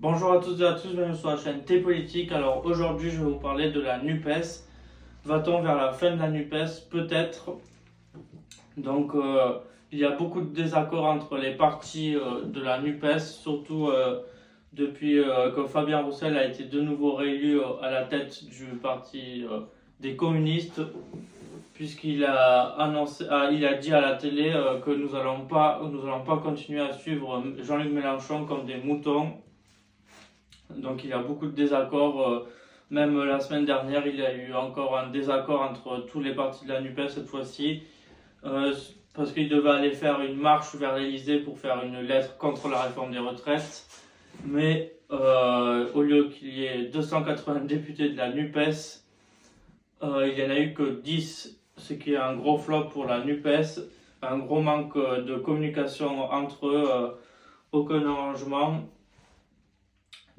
Bonjour à toutes et à tous, bienvenue sur la chaîne T-Politique. Alors aujourd'hui je vais vous parler de la NUPES. Va-t-on vers la fin de la NUPES? Peut-être. Donc il y a beaucoup de désaccords entre les partis de la NUPES, surtout depuis que Fabien Roussel a été de nouveau réélu à la tête du parti des communistes, puisqu'il a annoncé, il a dit à la télé que nous allons pas continuer à suivre Jean-Luc Mélenchon comme des moutons. Donc il y a beaucoup de désaccords. Même la semaine dernière, il y a eu encore un désaccord entre tous les partis de la NUPES cette fois-ci. Parce qu'il devait aller faire une marche vers l'Elysée pour faire une lettre contre la réforme des retraites. Mais au lieu qu'il y ait 280 députés de la NUPES, il n'y en a eu que 10, ce qui est un gros flop pour la NUPES. Un gros manque de communication entre eux, aucun arrangement.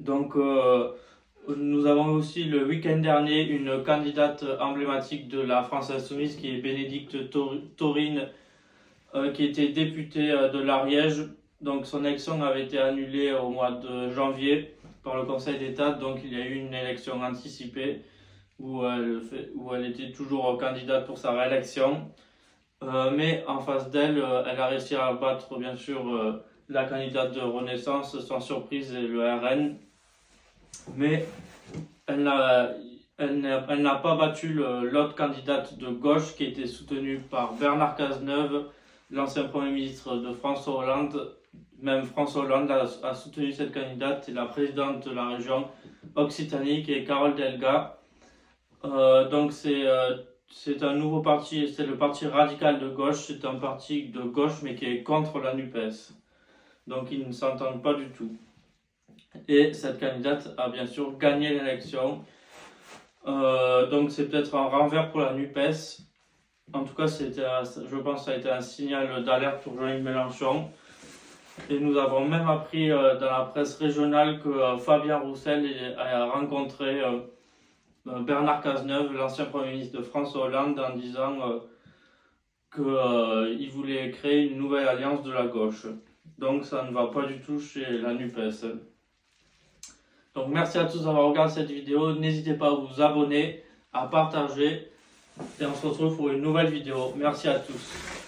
Donc nous avons aussi le week-end dernier une candidate emblématique de la France Insoumise qui est Bénédicte Taurine, qui était députée de l'Ariège. Donc son élection avait été annulée au mois de janvier par le Conseil d'État. Donc il y a eu une élection anticipée où elle était toujours candidate pour sa réélection. Mais en face d'elle, elle a réussi à battre bien sûr la candidate de Renaissance sans surprise, le RN. Mais elle n'a pas battu l'autre candidate de gauche qui était soutenue par Bernard Cazeneuve, l'ancien Premier ministre de François Hollande. Même François Hollande a soutenu cette candidate, et la présidente de la région Occitanie, qui est Carole Delga. Donc c'est un nouveau parti, c'est le parti radical de gauche. C'est un parti de gauche mais qui est contre la NUPES. Donc ils ne s'entendent pas du tout. Et cette candidate a bien sûr gagné l'élection. Donc c'est peut-être un renvers pour la NUPES. En tout cas, je pense que ça a été un signal d'alerte pour Jean-Luc Mélenchon. Et nous avons même appris dans la presse régionale que Fabien Roussel a rencontré Bernard Cazeneuve, l'ancien Premier ministre de François Hollande, en disant qu'il voulait créer une nouvelle alliance de la gauche. Donc ça ne va pas du tout chez la NUPES. Donc merci à tous d'avoir regardé cette vidéo. N'hésitez pas à vous abonner, à partager. Et on se retrouve pour une nouvelle vidéo. Merci à tous.